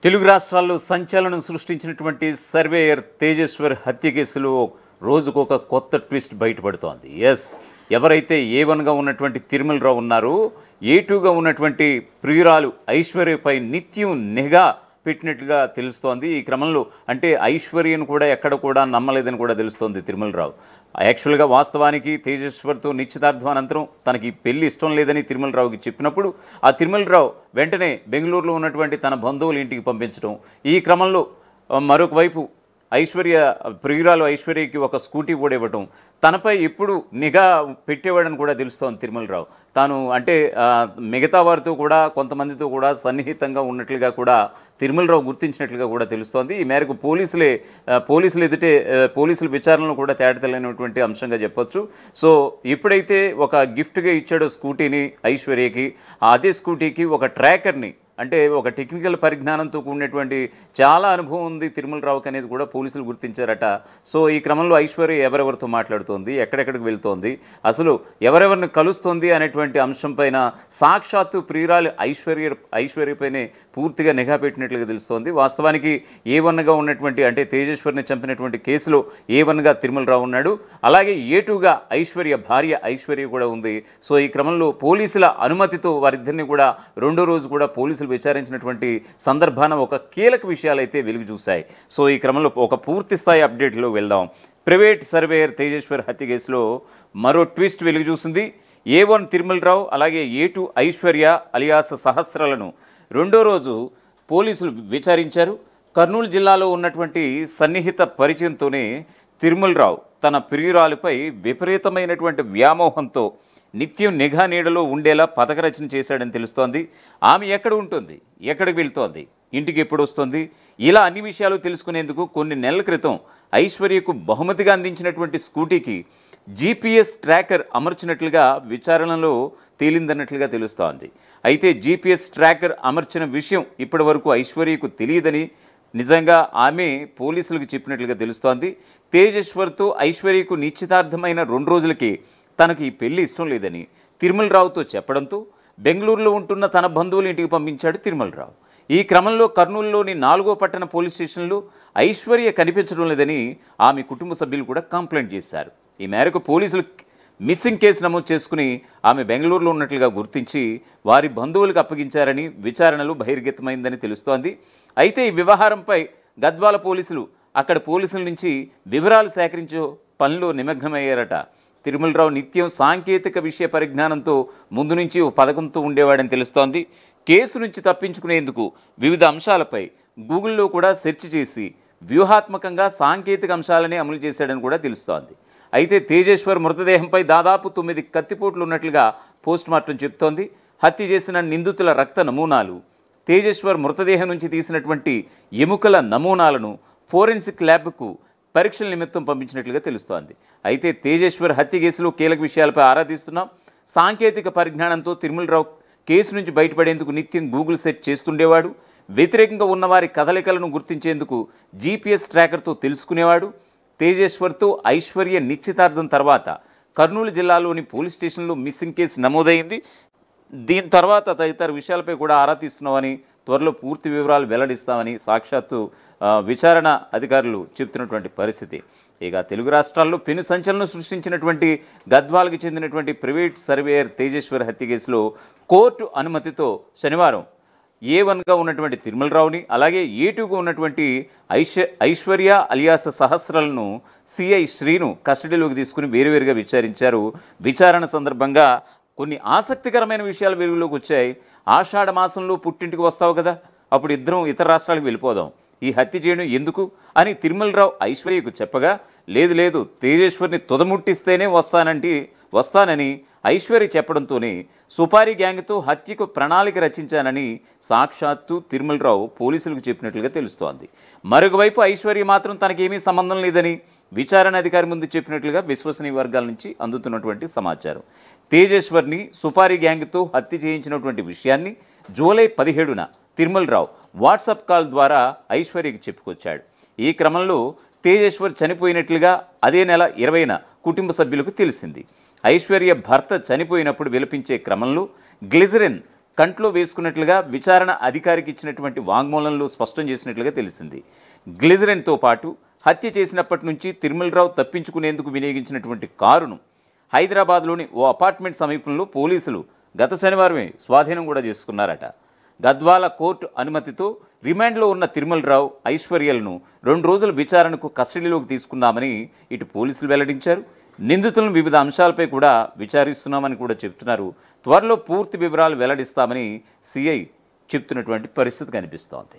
తెలుగు రాష్ట్రాల్లో సంచలనం సృష్టించినటువంటి సర్వేయర్ తేజేశ్వర్ హత్య కేసులో రోజుకొక కొత్త ట్విస్ట్ బయటపడుతోంది. ఎవరైతే A1గా ఉన్నటువంటి తిరుమలరావు ఉన్నారో A2గా ఉన్నటువంటి ప్రియురాలు ఐశ్వర్యపై నిత్యం నిఘా పెట్టినట్లుగా తెలుస్తోంది. ఈ క్రమంలో అంటే ఐశ్వర్యను కూడా ఎక్కడ కూడా నమ్మలేదని కూడా తెలుస్తోంది తిరుమలరావు. యాక్చువల్గా వాస్తవానికి తేజేశ్వర్తో నిశ్చితార్థం అనంతరం తనకి పెళ్లి ఇష్టం లేదని తిరుమలరావుకి చెప్పినప్పుడు ఆ తిరుమలరావు వెంటనే బెంగళూరులో ఉన్నటువంటి తన బంధువుల ఇంటికి పంపించడం, ఈ క్రమంలో మరొక వైపు ప్రియురాలు ఐశ్వర్యకి ఒక స్కూటీ కూడా ఇవ్వటం, తనపై ఎప్పుడు నిఘా పెట్టేవాడని కూడా తెలుస్తోంది తిరుమలరావు. తాను అంటే మిగతా వారితో కూడా కొంతమందితో కూడా సన్నిహితంగా ఉన్నట్లుగా కూడా తిరుమలరావు గుర్తించినట్లుగా కూడా తెలుస్తోంది. ఈ మేరకు పోలీసుల విచారణలో కూడా తేటతెల్లైనటువంటి అంశంగా చెప్పొచ్చు. సో ఎప్పుడైతే ఒక గిఫ్ట్గా ఇచ్చాడో స్కూటీని ఐశ్వర్యకి, అదే స్కూటీకి ఒక ట్రాకర్ని అంటే ఒక టెక్నికల్ పరిజ్ఞానంతో కూడినటువంటి చాలా అనుభవం ఉంది తిరుమలరావుకి అనేది కూడా పోలీసులు గుర్తించారట. సో ఈ క్రమంలో ఐశ్వర్య ఎవరెవరితో మాట్లాడుతోంది, ఎక్కడెక్కడికి వెళ్తోంది, అసలు ఎవరెవరిని కలుస్తోంది అనేటువంటి అంశం పైన సాక్షాత్తు ప్రియురాలు ఐశ్వర్యపైనే పూర్తిగా నిఘా పెట్టినట్లుగా తెలుస్తోంది. వాస్తవానికి A1గా ఉన్నటువంటి అంటే తేజేశ్వర్ని చంపినటువంటి కేసులో A1గా తిరుమలరావు ఉన్నాడు. అలాగే A2గా భార్య ఐశ్వర్య కూడా ఉంది. సో ఈ క్రమంలో పోలీసుల అనుమతితో వారిద్దరిని కూడా రెండో రోజు కూడా పోలీసులు విచారించినటువంటి సందర్భాన ఒక కీలక విషయాలు అయితే వెలుగు చూశాయి. సో ఈ క్రమంలో ఒక పూర్తి స్థాయి అప్డేట్లో వెళ్దాం. ప్రైవేట్ సర్వేయర్ తేజేశ్వర్ హత్య కేసులో మరో ట్విస్ట్ వెలుగు చూసింది. A1 తిరుమలరావు అలాగే A2 ఐశ్వర్య అలియాస్ సహస్రాలను రెండో రోజు పోలీసులు విచారించారు. కర్నూలు జిల్లాలో ఉన్నటువంటి సన్నిహిత పరిచయంతోనే తిరుమలరావు తన ప్రియురాలిపై విపరీతమైనటువంటి వ్యామోహంతో నిత్యం నిఘా నీడలో ఉండేలా పథక రచన చేశాడని తెలుస్తోంది. ఆమె ఎక్కడ ఉంటుంది, ఎక్కడికి వెళ్తోంది, ఇంటికి ఎప్పుడు వస్తుంది, ఇలా అన్ని విషయాలు తెలుసుకునేందుకు కొన్ని నెలల క్రితం ఐశ్వర్యకు బహుమతిగా అందించినటువంటి స్కూటీకి GPS ట్రాకర్ అమర్చినట్లుగా విచారణలో తేలిందన్నట్లుగా తెలుస్తోంది. అయితే GPS ట్రాకర్ అమర్చిన విషయం ఇప్పటి వరకు ఐశ్వర్యకు తెలియదని నిజంగా ఆమె పోలీసులకు చెప్పినట్లుగా తెలుస్తోంది. తేజేశ్వర్తో ఐశ్వర్యకు నిశ్చితార్థమైన 2 రోజులకి తనకి ఈ పెళ్లి ఇష్టం లేదని తిరుమలరావుతో చెప్పడంతో బెంగళూరులో ఉంటున్న తన బంధువుల ఇంటికి పంపించాడు తిరుమలరావు. ఈ క్రమంలో కర్నూలులోని 4వ పట్టణ పోలీస్ స్టేషన్లో ఐశ్వర్య కనిపించడం లేదని ఆమె కుటుంబ సభ్యులు కూడా కంప్లైంట్ చేశారు. ఈ మేరకు పోలీసులు మిస్సింగ్ కేసు నమోదు చేసుకుని ఆమె బెంగళూరులో ఉన్నట్లుగా గుర్తించి వారి బంధువులకు అప్పగించారని విచారణలో బహిర్గతమైందని తెలుస్తోంది. అయితే ఈ వ్యవహారంపై గద్వాల పోలీసులు అక్కడ పోలీసుల నుంచి వివరాలు సేకరించే పనిలో నిమగ్నమయ్యారట. తిరుమలరావు నిత్యం సాంకేతిక విషయ పరిజ్ఞానంతో ముందు నుంచి ఓ పథకంతో ఉండేవాడని తెలుస్తోంది. కేసు నుంచి తప్పించుకునేందుకు వివిధ అంశాలపై గూగుల్లో కూడా సెర్చ్ చేసి వ్యూహాత్మకంగా సాంకేతిక అంశాలనే అమలు చేశాడని కూడా తెలుస్తోంది. అయితే తేజేశ్వర్ మృతదేహంపై దాదాపు 9 కత్తిపోట్లు ఉన్నట్లుగా పోస్టుమార్టం చెబుతోంది. హత్య చేసిన నిందితుల రక్త నమూనాలు, తేజేశ్వర్ మృతదేహం నుంచి తీసినటువంటి ఎముకల నమూనాలను ఫోరెన్సిక్ ల్యాబ్కు పరీక్షల నిమిత్తం పంపించినట్లుగా తెలుస్తోంది. అయితే తేజేశ్వర్ హత్య కేసులో కీలక విషయాలపై ఆరా తీస్తున్నాం. సాంకేతిక పరిజ్ఞానంతో తిరుమలరావు కేసు నుంచి బయటపడేందుకు నిత్యం గూగుల్ సెర్చ్ చేస్తుండేవాడు. వ్యతిరేకంగా ఉన్నవారి కదలికలను గుర్తించేందుకు GPS ట్రాకర్తో తెలుసుకునేవాడు. తేజేశ్వర్తో ఐశ్వర్య నిశ్చితార్థం తర్వాత కర్నూలు జిల్లాలోని పోలీస్ స్టేషన్లో మిస్సింగ్ కేసు నమోదైంది. దీని తర్వాత తదితర విషయాలపై కూడా ఆరా తీస్తున్నామని, త్వరలో పూర్తి వివరాలు వెల్లడిస్తామని సాక్షాత్తు విచారణ అధికారులు చెప్తున్నటువంటి పరిస్థితి. ఇక తెలుగు రాష్ట్రాల్లో పెను సంచలనం సృష్టించినటువంటి గద్వాలకు చెందినటువంటి ప్రైవేట్ సర్వేయర్ తేజేశ్వర్ హత్య కేసులో కోర్టు అనుమతితో శనివారం A1గా ఉన్నటువంటి తిరుమలరావుని అలాగే A2గా ఉన్నటువంటి ఐశ్వర్య అలియాస్ సహస్రాలను CI శ్రీను కస్టడీలోకి తీసుకుని వేరువేరుగా విచారించారు. విచారణ సందర్భంగా కొన్ని ఆసక్తికరమైన విషయాలు వెలుగులోకి వచ్చాయి. ఆషాఢ మాసంలో పుట్టింటికి వస్తావు కదా, అప్పుడు ఇద్దరం ఇతర రాష్ట్రాలకు వెళ్ళిపోదాం, ఈ హత్య చేయడం ఎందుకు అని తిరుమలరావు ఐశ్వర్యకు చెప్పగా, లేదు తేజేశ్వర్ని తుదముట్టిస్తేనే వస్తానని ఐశ్వర్య చెప్పడంతోనే సుపారీ గ్యాంగ్తో హత్యకు ప్రణాళిక రచించానని సాక్షాత్తు తిరుమలరావు పోలీసులకు చెప్పినట్లుగా తెలుస్తోంది. మరొకవైపు ఐశ్వర్య మాత్రం తనకేమీ సంబంధం లేదని విచారణ అధికారి ముందు చెప్పినట్లుగా విశ్వసనీయ వర్గాల నుంచి అందుతున్నటువంటి సమాచారం. తేజేశ్వర్ని సుపారీ గ్యాంగ్తో హత్య చేయించినటువంటి విషయాన్ని జూలై 17న తిరుమలరావు వాట్సాప్ కాల్ ద్వారా ఐశ్వర్యకి చెప్పుకొచ్చాడు. ఈ క్రమంలో తేజేశ్వర్ చనిపోయినట్లుగా అదే నెల 20న కుటుంబ సభ్యులకు తెలిసింది. ఐశ్వర్య భర్త చనిపోయినప్పుడు విలపించే క్రమంలో గ్లిజరిన్ కంట్లో వేసుకున్నట్లుగా విచారణ అధికారికి ఇచ్చినటువంటి వాంగ్మూలంలో స్పష్టం చేసినట్లుగా తెలిసింది. గ్లిజరిన్తో పాటు హత్య చేసినప్పటి నుంచి తిరుమలరావు తప్పించుకునేందుకు వినియోగించినటువంటి కారును హైదరాబాద్లోని ఓ అపార్ట్మెంట్ సమీపంలో పోలీసులు గత శనివారమే స్వాధీనం కూడా చేసుకున్నారట. గద్వాల కోర్టు అనుమతితో రిమాండ్లో ఉన్న తిరుమలరావు, ఐశ్వర్యలను 2 రోజుల విచారణకు కస్టడీలోకి తీసుకున్నామని ఇటు పోలీసులు వెల్లడించారు. నిందితులను వివిధ అంశాలపై కూడా విచారిస్తున్నామని కూడా చెప్తున్నారు. త్వరలో పూర్తి వివరాలు వెల్లడిస్తామని సిఐ చెప్తున్నటువంటి పరిస్థితి కనిపిస్తోంది.